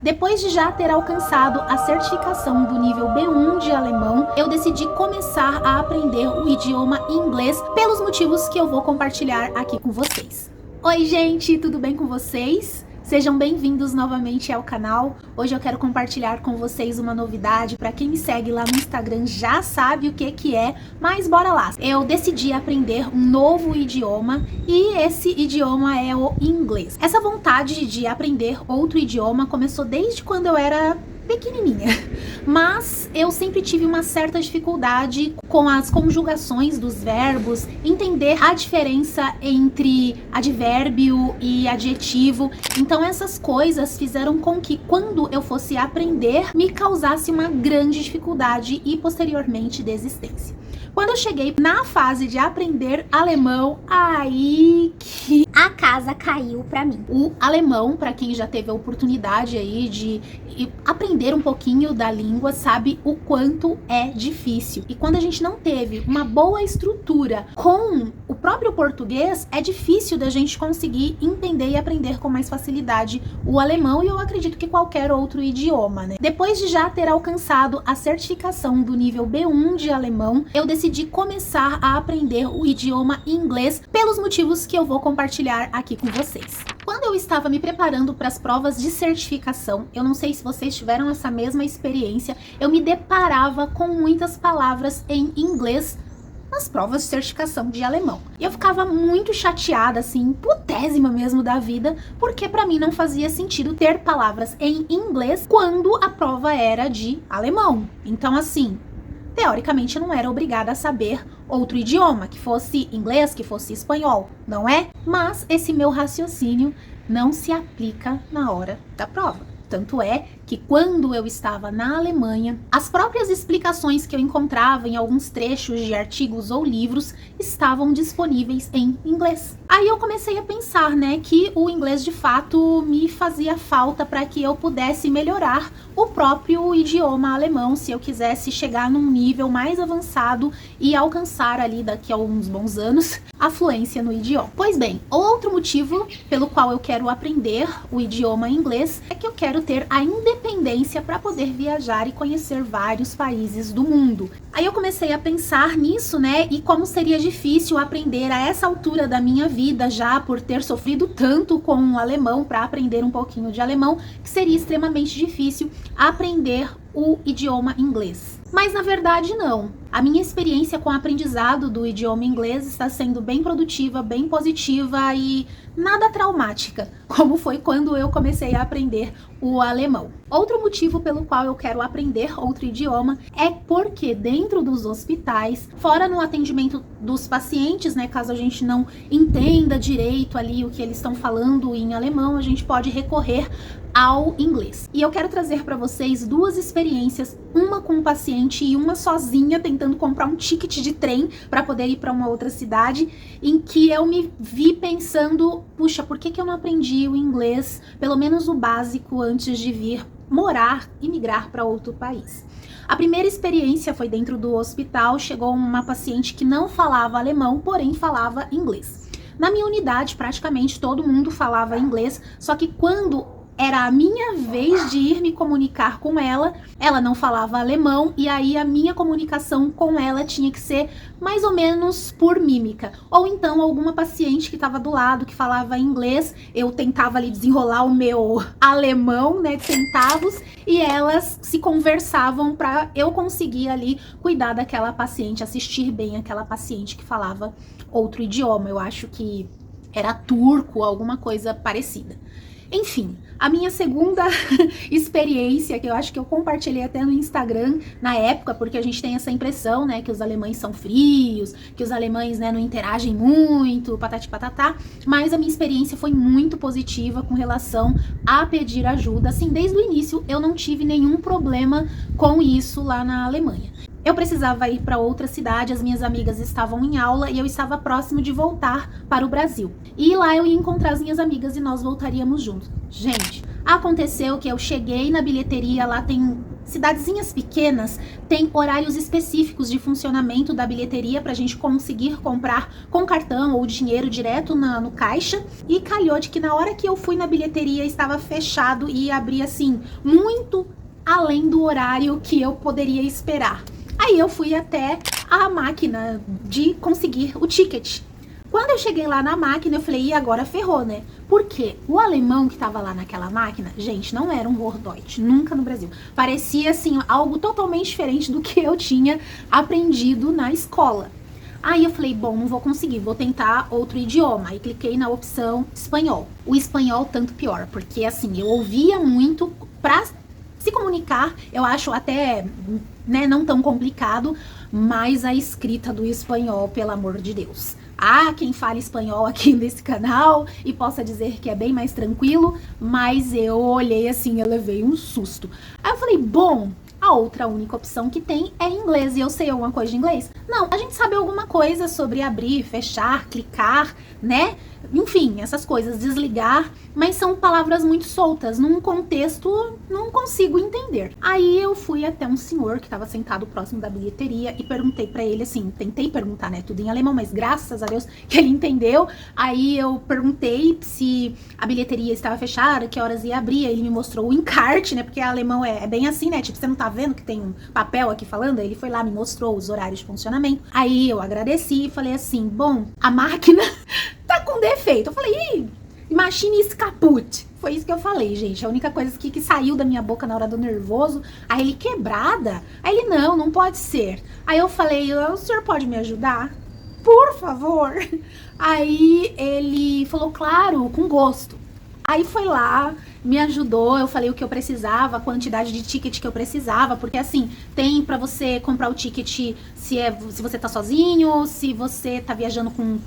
Depois de já ter alcançado a certificação do nível B1 de alemão, eu decidi começar a aprender o idioma inglês pelos motivos que eu vou compartilhar aqui com vocês. Oi gente, tudo bem com vocês? Sejam bem-vindos novamente ao canal. Hoje eu quero compartilhar com vocês uma novidade. Para quem me segue lá no Instagram já sabe o que é, mas bora lá. Eu decidi aprender um novo idioma e esse idioma é o inglês. Essa vontade de aprender outro idioma começou desde quando eu era pequenininha, mas eu sempre tive uma certa dificuldade com as conjugações dos verbos, entender a diferença entre advérbio e adjetivo. Então essas coisas fizeram com que quando eu fosse aprender me causasse uma grande dificuldade e posteriormente desistência. Quando eu cheguei na fase de aprender alemão, aí que a casa caiu pra mim. O alemão, pra quem já teve a oportunidade aí de aprender um pouquinho da língua, sabe o quanto é difícil. E quando a gente não teve uma boa estrutura com o próprio português, é difícil da gente conseguir entender e aprender com mais facilidade o alemão, e eu acredito que qualquer outro idioma, né? Depois de já ter alcançado a certificação do nível B1 de alemão, eu decidi começar a aprender o idioma inglês pelos motivos que eu vou compartilhar aqui com vocês. Quando eu estava me preparando para as provas de certificação, eu não sei se vocês tiveram essa mesma experiência, eu me deparava com muitas palavras em inglês nas provas de certificação de alemão. E eu ficava muito chateada, assim, putésima mesmo da vida, porque para mim não fazia sentido ter palavras em inglês quando a prova era de alemão. Então, assim, teoricamente eu não era obrigada a saber outro idioma, que fosse inglês, que fosse espanhol, não é? Mas esse meu raciocínio não se aplica na hora da prova. Tanto é que quando eu estava na Alemanha, as próprias explicações que eu encontrava em alguns trechos de artigos ou livros estavam disponíveis em inglês. Aí eu comecei a pensar, né, que o inglês de fato me fazia falta para que eu pudesse melhorar o próprio idioma alemão, se eu quisesse chegar num nível mais avançado e alcançar ali daqui a uns bons anos a fluência no idioma. Pois bem, outro motivo pelo qual eu quero aprender o idioma inglês é que eu quero ter a independência para poder viajar e conhecer vários países do mundo. Aí eu comecei a pensar nisso, né, e como seria difícil aprender a essa altura da minha vida, já por ter sofrido tanto com o alemão, para aprender um pouquinho de alemão, que seria extremamente difícil aprender o idioma inglês. Mas na verdade não. A minha experiência com o aprendizado do idioma inglês está sendo bem produtiva, bem positiva e nada traumática, como foi quando eu comecei a aprender o alemão. Outro motivo pelo qual eu quero aprender outro idioma é porque dentro dos hospitais, fora no atendimento dos pacientes, né, caso a gente não entenda direito ali o que eles estão falando em alemão, a gente pode recorrer ao inglês. E eu quero trazer para vocês duas experiências, uma com um paciente e uma sozinha tentando comprar um ticket de trem para poder ir para uma outra cidade, em que eu me vi pensando, puxa, por que eu não aprendi o inglês, pelo menos o básico, antes de vir morar e migrar para outro país? A primeira experiência foi dentro do hospital. Chegou uma paciente que não falava alemão, porém falava inglês. Na minha unidade, praticamente todo mundo falava inglês, só que quando era a minha vez de ir me comunicar com ela, ela não falava alemão, e aí a minha comunicação com ela tinha que ser mais ou menos por mímica. Ou então alguma paciente que estava do lado, que falava inglês, eu tentava ali desenrolar o meu alemão, né, de centavos, e elas se conversavam para eu conseguir ali cuidar daquela paciente, assistir bem aquela paciente que falava outro idioma. Eu acho que era turco, alguma coisa parecida. Enfim, a minha segunda experiência, que eu acho que eu compartilhei até no Instagram na época, porque a gente tem essa impressão, né, que os alemães são frios, que os alemães, né, não interagem muito, patati patatá, mas a minha experiência foi muito positiva com relação a pedir ajuda. Assim, desde o início eu não tive nenhum problema com isso lá na Alemanha. Eu precisava ir para outra cidade, as minhas amigas estavam em aula e eu estava próximo de voltar para o Brasil. E lá eu ia encontrar as minhas amigas e nós voltaríamos juntos. Gente, aconteceu que eu cheguei na bilheteria, lá tem cidadezinhas pequenas têm horários específicos de funcionamento da bilheteria pra gente conseguir comprar com cartão ou dinheiro direto no caixa. E calhou de que na hora que eu fui na bilheteria estava fechado e abria assim, muito além do horário que eu poderia esperar. Aí eu fui até a máquina de conseguir o ticket. Quando eu cheguei lá na máquina, eu falei, e agora ferrou, né? Porque o alemão que tava lá naquela máquina, gente, não era um Hochdeutsch, nunca no Brasil. Parecia, assim, algo totalmente diferente do que eu tinha aprendido na escola. Aí eu falei, bom, não vou conseguir, vou tentar outro idioma. Aí cliquei na opção espanhol. O espanhol tanto pior, porque assim, eu ouvia muito pra se comunicar, eu acho até, né, não tão complicado, mas a escrita do espanhol, pelo amor de Deus. Há quem fale espanhol aqui nesse canal e possa dizer que é bem mais tranquilo, mas eu olhei assim, eu levei um susto. Aí eu falei, bom, a outra única opção que tem é inglês. E eu sei alguma coisa de inglês? Não, a gente sabe alguma coisa sobre abrir, fechar, clicar, né? Enfim, essas coisas, desligar, mas são palavras muito soltas, num contexto não consigo entender. Aí eu fui até um senhor que estava sentado próximo da bilheteria e perguntei pra ele assim, tentei perguntar, né, tudo em alemão, mas graças a Deus que ele entendeu. Aí eu perguntei se a bilheteria estava fechada, que horas ia abrir, aí ele me mostrou o encarte, né, porque alemão é bem assim, né, tipo, você não tá vendo que tem um papel aqui falando? Ele foi lá, me mostrou os horários de funcionamento. Aí eu agradeci e falei assim, bom, a máquina tá com defeito. Eu falei, ih, machine is kaput. Foi isso que eu falei, gente. A única coisa que saiu da minha boca na hora do nervoso. Aí ele, quebrada? Aí ele, não pode ser. Aí eu falei, o senhor pode me ajudar? Por favor. Aí ele falou, claro, com gosto. Aí foi lá, me ajudou, eu falei o que eu precisava, a quantidade de ticket que eu precisava, porque assim, tem pra você comprar o ticket se você tá sozinho, se você tá viajando com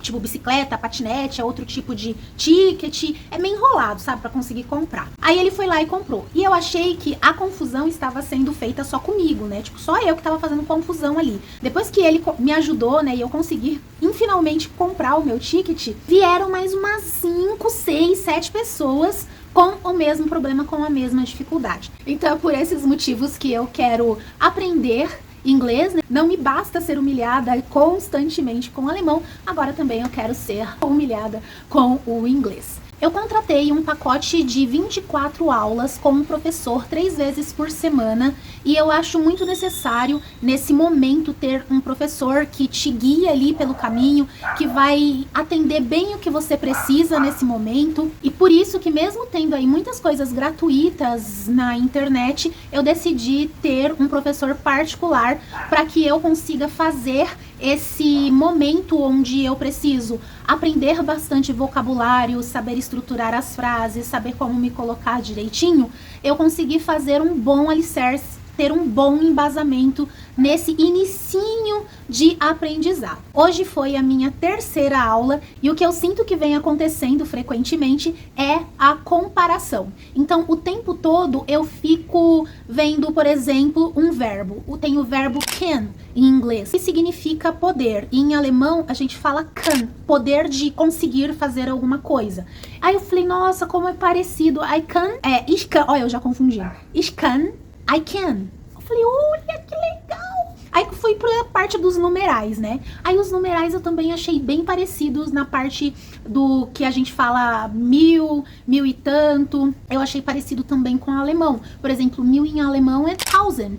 tipo bicicleta, patinete, é outro tipo de ticket, é meio enrolado, sabe, pra conseguir comprar. Aí ele foi lá e comprou. E eu achei que a confusão estava sendo feita só comigo, né, tipo, só eu que tava fazendo confusão ali. Depois que ele me ajudou, né, e eu consegui finalmente comprar o meu ticket, vieram mais umas 5, 6, 7 pessoas com o mesmo problema, com a mesma dificuldade. Então é por esses motivos que eu quero aprender inglês, né? Não me basta ser humilhada constantemente com o alemão, agora também eu quero ser humilhada com o inglês. Eu contratei um pacote de 24 aulas com um professor 3 vezes por semana e eu acho muito necessário nesse momento ter um professor que te guia ali pelo caminho, que vai atender bem o que você precisa nesse momento. E por isso que mesmo tendo aí muitas coisas gratuitas na internet, eu decidi ter um professor particular para que eu consiga fazer esse momento onde eu preciso aprender bastante vocabulário, saber estruturar as frases, saber como me colocar direitinho, eu consegui fazer um bom alicerce, ter um bom embasamento nesse inicinho de aprendizado. Hoje foi a minha 3ª aula e o que eu sinto que vem acontecendo frequentemente é a comparação. Então, o tempo todo eu fico vendo, por exemplo, um verbo. Tem o verbo can em inglês, que significa poder. E em alemão, a gente fala kann, poder de conseguir fazer alguma coisa. Aí eu falei, nossa, como é parecido. I can, ich kann, olha, eu já confundi. Ich kann, I can. Eu falei, olha que legal. Aí fui pra parte dos numerais, né? Aí os numerais eu também achei bem parecidos na parte do que a gente fala 1000, 1000 e tanto. Eu achei parecido também com o alemão. Por exemplo, 1000 em alemão é 1000.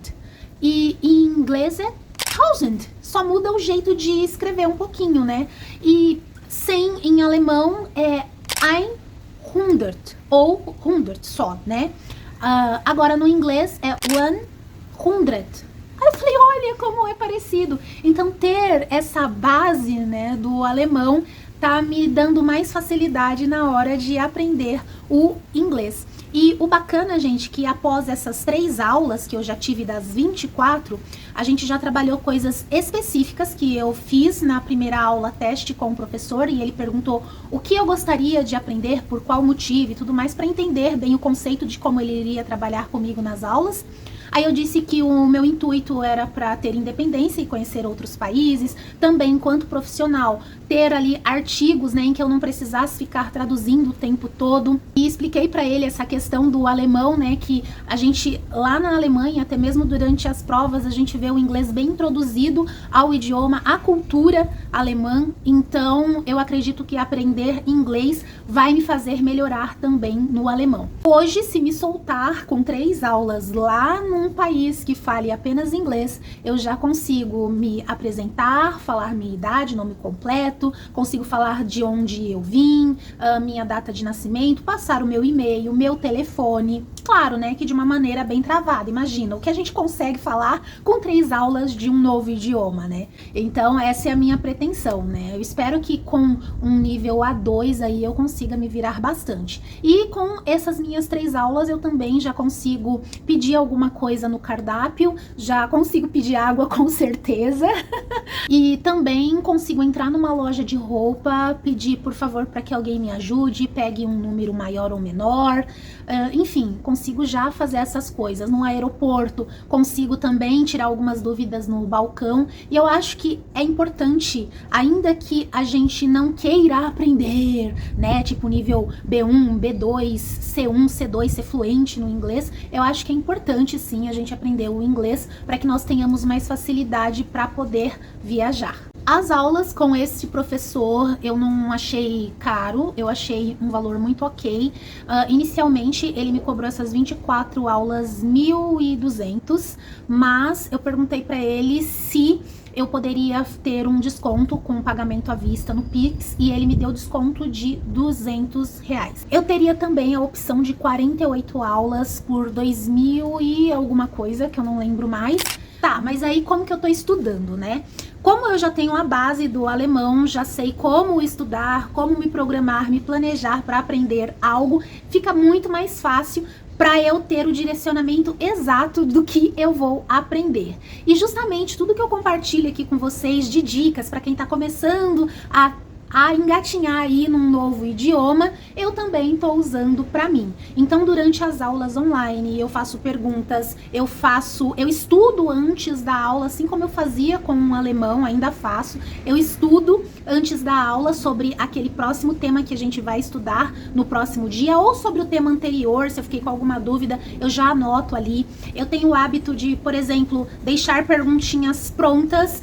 E em inglês é 1000. Só muda o jeito de escrever um pouquinho, né? E 100 em alemão é 100 ou 100 só, né? Agora no inglês é 100. Aí eu falei, olha como é parecido. Então ter essa base, né, do alemão tá me dando mais facilidade na hora de aprender o inglês. E o bacana, gente, que após essas 3 aulas que eu já tive das 24, a gente já trabalhou coisas específicas que eu fiz na primeira aula teste com o professor e ele perguntou o que eu gostaria de aprender, por qual motivo e tudo mais, para entender bem o conceito de como ele iria trabalhar comigo nas aulas. Aí eu disse que o meu intuito era para ter independência e conhecer outros países, também enquanto profissional, ter ali artigos, né, em que eu não precisasse ficar traduzindo o tempo todo. E expliquei para ele essa questão do alemão, né, que a gente lá na Alemanha, até mesmo durante as provas, a gente vê o inglês bem introduzido ao idioma, à cultura alemã. Então eu acredito que aprender inglês vai me fazer melhorar também no alemão. Hoje, se me soltar com 3 aulas lá num país que fale apenas inglês, eu já consigo me apresentar, falar minha idade, nome completo, consigo falar de onde eu vim, minha data de nascimento, passar o meu e-mail, meu telefone. Claro, né, que de uma maneira bem travada. Imagina, o que a gente consegue falar com 3 aulas de um novo idioma, né? Então, essa é a minha pretensão, né? Eu espero que com um nível A2 aí eu consiga me virar bastante. E com essas minhas 3 aulas eu também já consigo pedir alguma coisa no cardápio, já consigo pedir água com certeza. E também consigo entrar numa loja de roupa, pedir por favor para que alguém me ajude, pegue um número maior ou menor, enfim, consigo já fazer essas coisas. No aeroporto, consigo também tirar algumas dúvidas no balcão. E eu acho que é importante, ainda que a gente não queira aprender, né, tipo nível B1, B2, C1, C2, ser fluente no inglês, eu acho que é importante sim a gente aprender o inglês para que nós tenhamos mais facilidade para poder viajar. As aulas com esse professor eu não achei caro, eu achei um valor muito ok. Inicialmente ele me cobrou essas 24 aulas 1.200, mas eu perguntei para ele se eu poderia ter um desconto com pagamento à vista no Pix e ele me deu desconto de R$200. Eu teria também a opção de 48 aulas por 2.000 e alguma coisa, que eu não lembro mais. Tá, mas aí como que eu tô estudando, né? Como eu já tenho a base do alemão, já sei como estudar, como me programar, me planejar para aprender algo, fica muito mais fácil para eu ter o direcionamento exato do que eu vou aprender. E justamente tudo que eu compartilho aqui com vocês de dicas para quem está começando a engatinhar aí num novo idioma, eu também estou usando para mim. Então, durante as aulas online, eu faço perguntas, eu estudo antes da aula, assim como eu fazia com o alemão, ainda faço. Eu estudo antes da aula sobre aquele próximo tema que a gente vai estudar no próximo dia, ou sobre o tema anterior, se eu fiquei com alguma dúvida, eu já anoto ali. Eu tenho o hábito de, por exemplo, deixar perguntinhas prontas.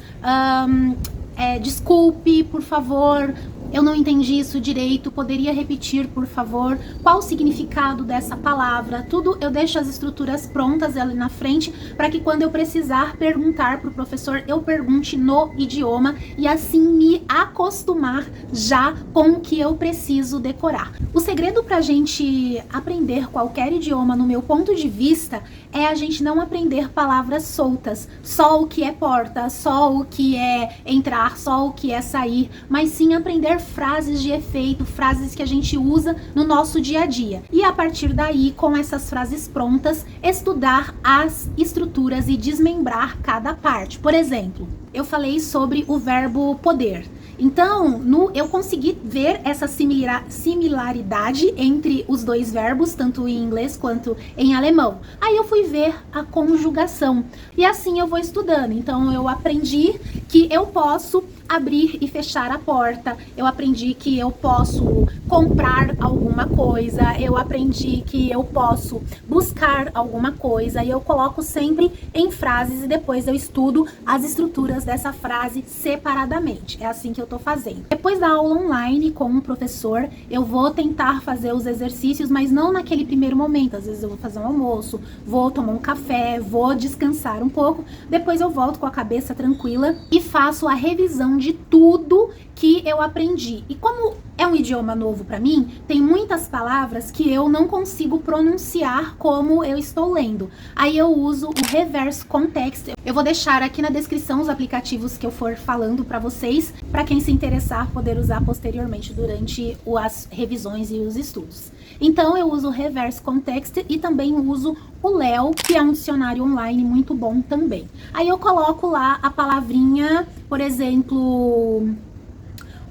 Desculpe, por favor, eu não entendi isso direito, poderia repetir, por favor? Qual o significado dessa palavra? Tudo eu deixo as estruturas prontas ali na frente para que quando eu precisar perguntar para o professor, eu pergunte no idioma e assim me acostumar já com o que eu preciso decorar. O segredo para a gente aprender qualquer idioma, no meu ponto de vista, é a gente não aprender palavras soltas, só o que é porta, só o que é entrar, só o que é sair, mas sim aprender frases de efeito, frases que a gente usa no nosso dia a dia. E a partir daí, com essas frases prontas, estudar as estruturas e desmembrar cada parte. Por exemplo, eu falei sobre o verbo poder. Então, eu consegui ver essa similaridade entre os dois verbos, tanto em inglês quanto em alemão. Aí eu fui ver a conjugação e assim eu vou estudando. Então, eu aprendi que eu posso abrir e fechar a porta, eu aprendi que eu posso comprar alguma coisa, eu aprendi que eu posso buscar alguma coisa, e eu coloco sempre em frases e depois eu estudo as estruturas dessa frase separadamente. É assim que eu tô fazendo. Depois da aula online com um professor, eu vou tentar fazer os exercícios, mas não naquele primeiro momento. Às vezes eu vou fazer um almoço, vou tomar um café, vou descansar um pouco, depois eu volto com a cabeça tranquila e faço a revisão de tudo que eu aprendi. E como é um idioma novo para mim, tem muitas palavras que eu não consigo pronunciar como eu estou lendo. Aí eu uso o reverse context. Eu vou deixar aqui na descrição os aplicativos que eu for falando para vocês, para quem se interessar poder usar posteriormente durante as revisões e os estudos. Então eu uso o reverse context e também uso o Leo, que é um dicionário online muito bom também. Aí eu coloco lá a palavrinha, por exemplo,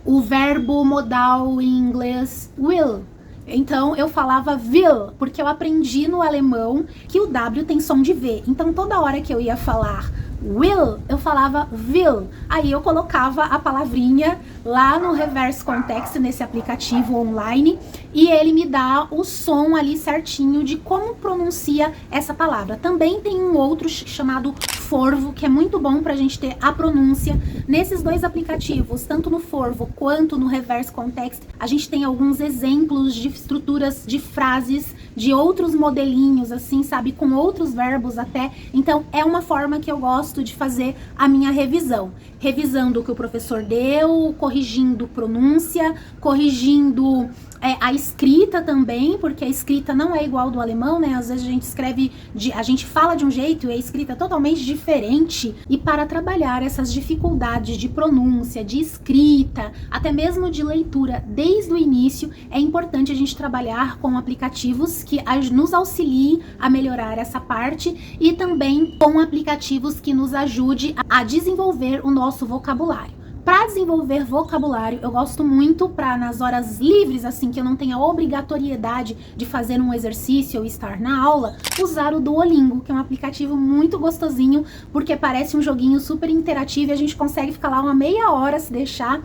o verbo modal em inglês will. Então eu falava will, porque eu aprendi no alemão que o W tem som de V. Então toda hora que eu ia falar will, eu falava will. Aí eu colocava a palavrinha lá no Reverse Context, nesse aplicativo online, e ele me dá o som ali certinho de como pronuncia essa palavra. Também tem um outro chamado Forvo, que é muito bom pra gente ter a pronúncia. Nesses dois aplicativos, tanto no Forvo quanto no Reverse Context, a gente tem alguns exemplos de estruturas de frases, de outros modelinhos, assim, sabe, com outros verbos até. Então é uma forma que eu gosto de fazer a minha revisão. Revisando o que o professor deu, corrigindo pronúncia, corrigindo a escrita também, porque a escrita não é igual do alemão, né? Às vezes a gente escreve, a gente fala de um jeito e a escrita é totalmente diferente. E para trabalhar essas dificuldades de pronúncia, de escrita, até mesmo de leitura desde o início, é importante a gente trabalhar com aplicativos que nos auxiliem a melhorar essa parte e também com aplicativos que nos ajude a desenvolver o nosso vocabulário. Para desenvolver vocabulário, eu gosto muito nas horas livres, assim, que eu não tenha obrigatoriedade de fazer um exercício ou estar na aula, usar o Duolingo, que é um aplicativo muito gostosinho, porque parece um joguinho super interativo e a gente consegue ficar lá uma meia hora, se deixar,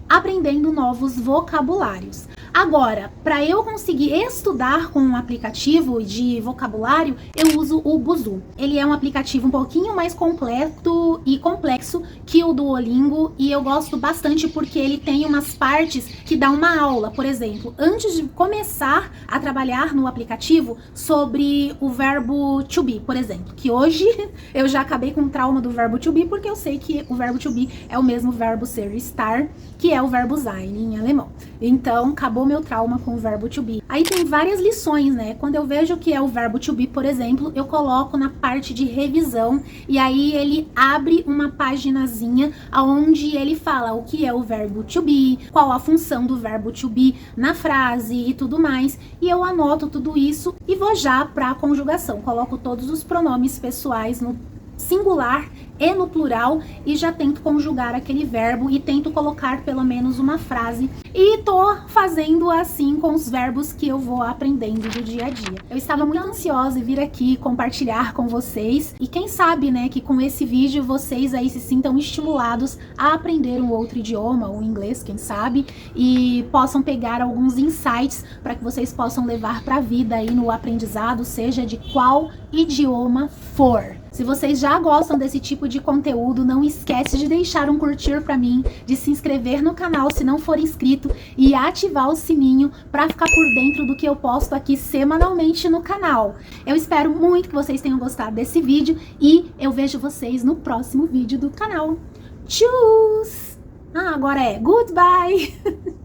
aprendendo novos vocabulários. Agora, para eu conseguir estudar com um aplicativo de vocabulário, eu uso o Busuu. Ele é um aplicativo um pouquinho mais completo e complexo que o Duolingo e eu gosto bastante porque ele tem umas partes que dá uma aula, por exemplo, antes de começar a trabalhar no aplicativo sobre o verbo to be, por exemplo, que hoje eu já acabei com o trauma do verbo to be porque eu sei que o verbo to be é o mesmo verbo ser estar, que é o verbo sein em alemão. Então, acabou meu trauma com o verbo to be. Aí tem várias lições, né? Quando eu vejo que é o verbo to be, por exemplo, eu coloco na parte de revisão e aí ele abre uma paginazinha onde ele fala o que é o verbo to be, qual a função do verbo to be na frase e tudo mais. E eu anoto tudo isso e vou já para a conjugação. Coloco todos os pronomes pessoais no singular e no plural e já tento conjugar aquele verbo e tento colocar pelo menos uma frase e tô fazendo assim com os verbos que eu vou aprendendo do dia a dia. Eu estava muito ansiosa em vir aqui compartilhar com vocês e quem sabe, né, que com esse vídeo vocês aí se sintam estimulados a aprender um outro idioma, o inglês, quem sabe, e possam pegar alguns insights para que vocês possam levar para a vida aí no aprendizado, seja de qual idioma for. Se vocês já gostam desse tipo de conteúdo, não esquece de deixar um curtir para mim, de se inscrever no canal se não for inscrito e ativar o sininho para ficar por dentro do que eu posto aqui semanalmente no canal. Eu espero muito que vocês tenham gostado desse vídeo e eu vejo vocês no próximo vídeo do canal. Tchau! Agora é goodbye!